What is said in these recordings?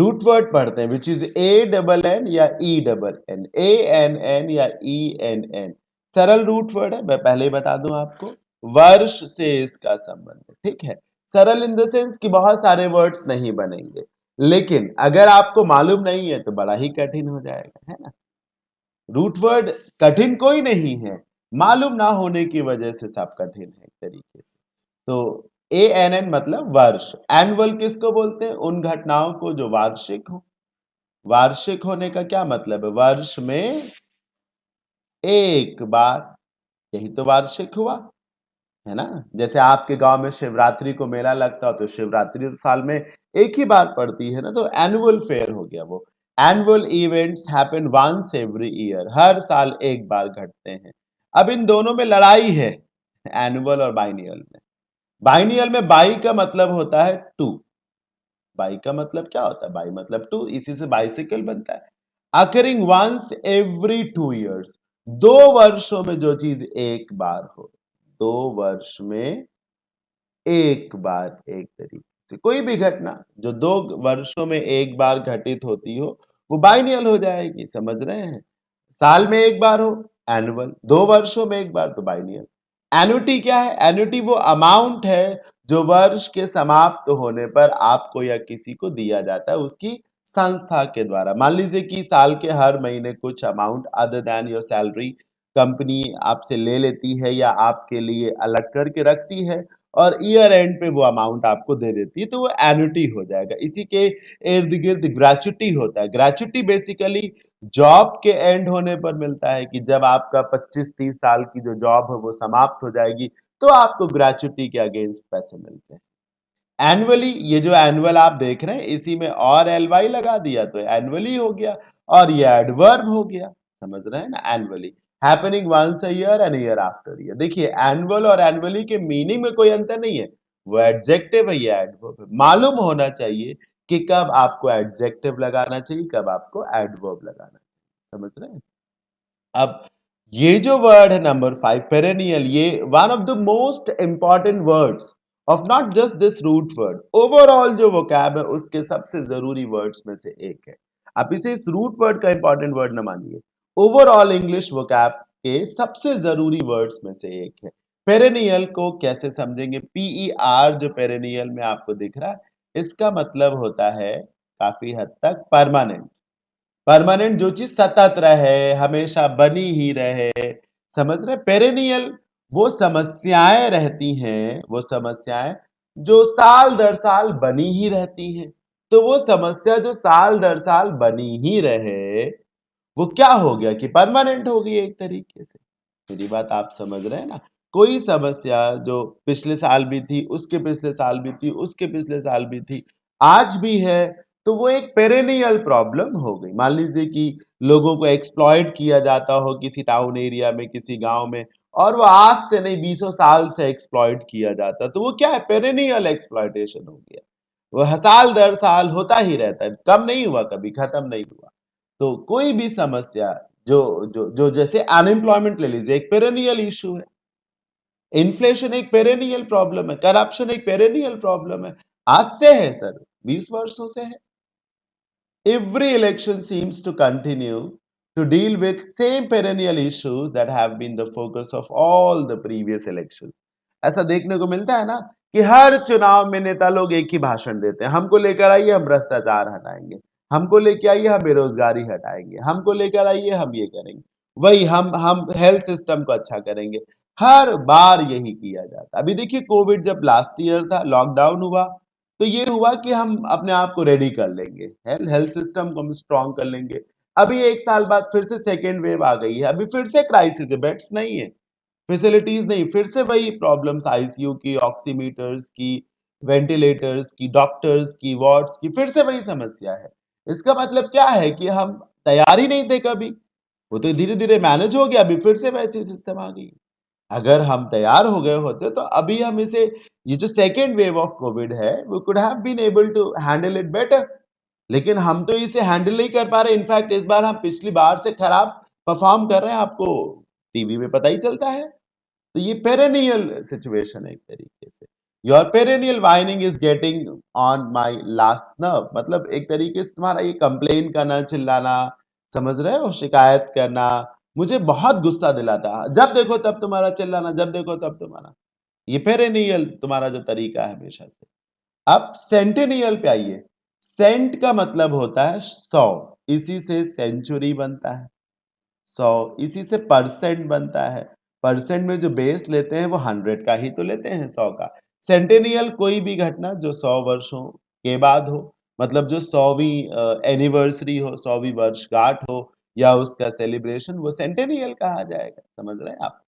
Root word पढ़ते हैं which is A double N या E double N, A N N या E N N. सरल root word है, मैं पहले ही बता दूं आपको, वर्ष से इसका संबंध है, ठीक है। सरल इन द सेंस कि बहुत सारे वर्ड्स नहीं बनेंगे, लेकिन अगर आपको मालूम नहीं है तो बड़ा ही कठिन हो जाएगा, है ना। रूट वर्ड कठिन कोई नहीं है, मालूम ना होने की वजह से सब कठिन है एक तरीके से। तो ए एन एन मतलब वर्ष। एनुअल किसको बोलते हैं? उन घटनाओं को जो वार्षिक हो। वार्षिक होने का क्या मतलब है? वर्ष में एक बार, यही तो वार्षिक हुआ, है ना। जैसे आपके गांव में शिवरात्रि को मेला लगता हो तो शिवरात्रि तो साल में एक ही बार पड़ती है ना, तो एनुअल फेयर हो गया वो। Annual events happen once every year, हर साल एक बार घटते हैं। अब इन दोनों में लड़ाई है, एनुअल और बाइनियल में। बाइनियल में बाई का मतलब होता है टू। बाई का मतलब क्या होता है? बाई मतलब टू, इसी से बाइसिकल बनता है। अकरिंग वंस एवरी 2 years, 2 वर्षों में जो चीज एक बार हो, 2 वर्ष में एक बार, एक तरीके से कोई भी घटना जो 2 वर्षों में एक बार घटित होती हो वो बाइनियल हो जाएगी, समझ रहे हैं। साल में एक बार हो एनुअल, 2 वर्षों में एक बार तो बाइनियल। एन्युटी क्या है? एन्युटी वो अमाउंट है जो वर्ष के समाप्त होने पर आपको या किसी को दिया जाता है उसकी संस्था के द्वारा। मान लीजिए कि साल के हर महीने कुछ amount other than your salary company आपसे ले लेती है या आपके लिए अलग करके रखती है, और ईयर एंड पे वो अमाउंट आपको दे देती है, तो वो एन्युटी हो जाएगा। इसी के इर्द गिर्द ग्रेच्युटी होता है। ग्रेच्युटी बेसिकली जॉब के एंड होने पर मिलता है, कि जब आपका 25-30 साल की जो जॉब है वो समाप्त हो जाएगी तो आपको ग्रेच्युटी के अगेंस्ट पैसे मिलते हैं। एनुअली, ये जो एनुअल आप देख रहे हैं इसी में और एल वाई लगा दिया तो एनुअली हो गया, और ये एडवर्ब हो गया, समझ रहे हैं ना। Annually happening once a year and year after year. देखिए एनुअल और एनुअली के मीनिंग में कोई अंतर नहीं है, वो एडजेक्टिव है, ये एडवर्ब है। मालूम होना चाहिए कि कब आपको एडजेक्टिव लगाना चाहिए, कब आपको एडवर्ब लगाना चाहिए, समझ रहे हैं। अब ये जो वर्ड है नंबर 5 पेरेनियल, ये one of the most important words of not just this root word, overall जो वोकैब है उसके सबसे जरूरी वर्ड्स में से एक है। आप इसे इस रूट वर्ड का इंपॉर्टेंट वर्ड न मानिए, ओवरऑल इंग्लिश वोकैब के सबसे जरूरी वर्ड्स में से एक है। पेरेनियल को कैसे समझेंगे? PER जो पेरेनियल में आपको दिख रहा है, इसका मतलब होता है काफी हद तक परमानेंट। परमानेंट जो चीज सतत रहे, हमेशा बनी ही रहे, समझ रहे। पेरेनियल वो समस्याएं रहती हैं, वो समस्याएं जो साल दर साल बनी ही रहती हैं। तो वो समस्या जो साल दर साल बनी ही रहे वो क्या हो गया कि परमानेंट हो गई एक तरीके से। मेरी बात आप समझ रहे हैं ना। कोई समस्या जो पिछले साल भी थी, उसके पिछले साल भी थी, उसके पिछले साल भी थी, आज भी है, तो वो एक पेरेनियल प्रॉब्लम हो गई। मान लीजिए कि लोगों को एक्सप्लॉइट किया जाता हो किसी टाउन एरिया में, किसी गांव में, और वो आज से नहीं 20 साल से एक्सप्लॉइट किया जाता, तो वो क्या है? पेरेनियल एक्सप्लॉइटेशन हो गया। वो साल दर साल होता ही रहता है, कम नहीं हुआ, कभी खत्म नहीं हुआ। तो कोई भी समस्या जो जो जो जैसे अनएम्प्लॉयमेंट ले लीजिए, एक पेरेनियल इशू है। इन्फ्लेशन एक पेरेनियल प्रॉब्लम है। करप्शन एक पेरेनियल प्रॉब्लम है। आज से है सर, 20 वर्षों से है। Every election seems to continue to deal with same perennial issues that have been the focus of all the previous elections. ऐसा देखने को मिलता है ना कि हर चुनाव में नेता लोग एक ही भाषण देते हैं, हमको लेकर आइए हम भ्रष्टाचार हटाएंगे, हमको लेकर आइए हम बेरोजगारी हटाएंगे, हमको लेकर आइए हम ये करेंगे, वही हम हेल्थ सिस्टम को अच्छा करेंगे। हर बार यही किया जाता। अभी देखिए कोविड जब लास्ट ईयर था, लॉकडाउन हुआ, तो ये हुआ कि हम अपने आप को रेडी कर लेंगे, हेल्थ सिस्टम को हम स्ट्रॉन्ग कर लेंगे। अभी एक साल बाद फिर से सेकेंड वेव आ गई है, अभी फिर से क्राइसिस है, बेड्स नहीं है, फैसिलिटीज नहीं, फिर से वही प्रॉब्लम्स, आईसीयू की, ऑक्सीमीटर्स की, वेंटिलेटर्स की, डॉक्टर्स की, वार्ड्स की, फिर से वही समस्या है। इसका मतलब क्या है कि हम तैयार ही नहीं थे कभी, वो तो धीरे धीरे मैनेज हो गया, अभी फिर से वैसी सिस्टम आ गई। अगर हम तैयार हो गए होते तो अभी हम इसे, ये जो सेकेंड वेव ऑफ कोविड है, we could have been able to handle it better, लेकिन हम तो इसे हैंडल नहीं कर पा रहे। इनफैक्ट इस बार हम पिछली बार से खराब परफॉर्म कर रहे हैं, आपको टीवी में पता ही चलता है। तो ये पेरेनियल सिचुएशन है एक तरीके से। Your perennial whining is getting on my last nerve, मतलब एक तरीके से तुम्हारा ये कंप्लेन करना, चिल्लाना, समझ रहे हो, शिकायत करना मुझे बहुत गुस्सा दिलाता है, जब देखो तब तुम्हारा चिल्लाना, जब देखो तब तुम्हारा, ये पेरेनियल तुम्हारा जो तरीका है हमेशा से। अब सेंटेनियल पे आइए। सेंट का मतलब होता है 100, इसी से सेंचुरी बनता है, 100 इसी से परसेंट बनता है, परसेंट में जो बेस लेते हैं वो 100 का ही तो लेते हैं, 100 का। सेंटेनियल कोई भी घटना जो 100 वर्षों के बाद हो, मतलब जो 100वीं एनिवर्सरी हो, 100वीं वर्षगांठ हो, या उसका सेलिब्रेशन, वो सेंटेनियल कहा जाएगा, समझ रहे हैं आप।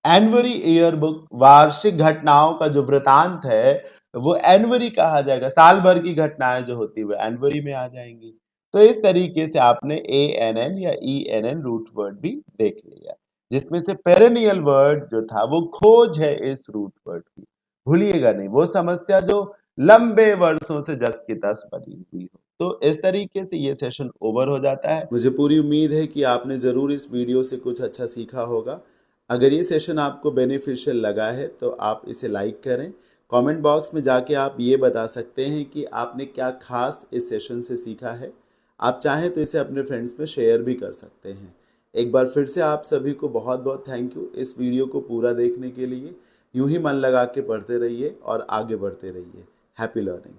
एनवरी ईयर बुक, वार्षिक घटनाओं का जो वृतांत है वो एनवरी कहा जाएगा, साल भर की घटनाएं जो होती है वो एनवरी में आ जाएंगी। तो इस तरीके से आपने ए एन एन या E N N root word भी देख लिया, जिसमें से पेरेनियल वर्ड जो था वो खोज है इस रूट वर्ड की, भूलिएगा नहीं, वो समस्या जो लंबे वर्षों से जस की तस बनी हुई हो। तो इस तरीके से ये सेशन ओवर हो जाता है। मुझे पूरी उम्मीद है कि आपने ज़रूर इस वीडियो से कुछ अच्छा सीखा होगा। अगर ये सेशन आपको बेनिफिशियल लगा है तो आप इसे लाइक करें। कमेंट बॉक्स में जाके आप ये बता सकते हैं कि आपने क्या खास इस सेशन से सीखा है। आप चाहें तो इसे अपने फ्रेंड्स में शेयर भी कर सकते हैं। एक बार फिर से आप सभी को बहुत बहुत थैंक यू इस वीडियो को पूरा देखने के लिए। यूं ही मन लगा के पढ़ते रहिए और आगे बढ़ते रहिए। Happy learning.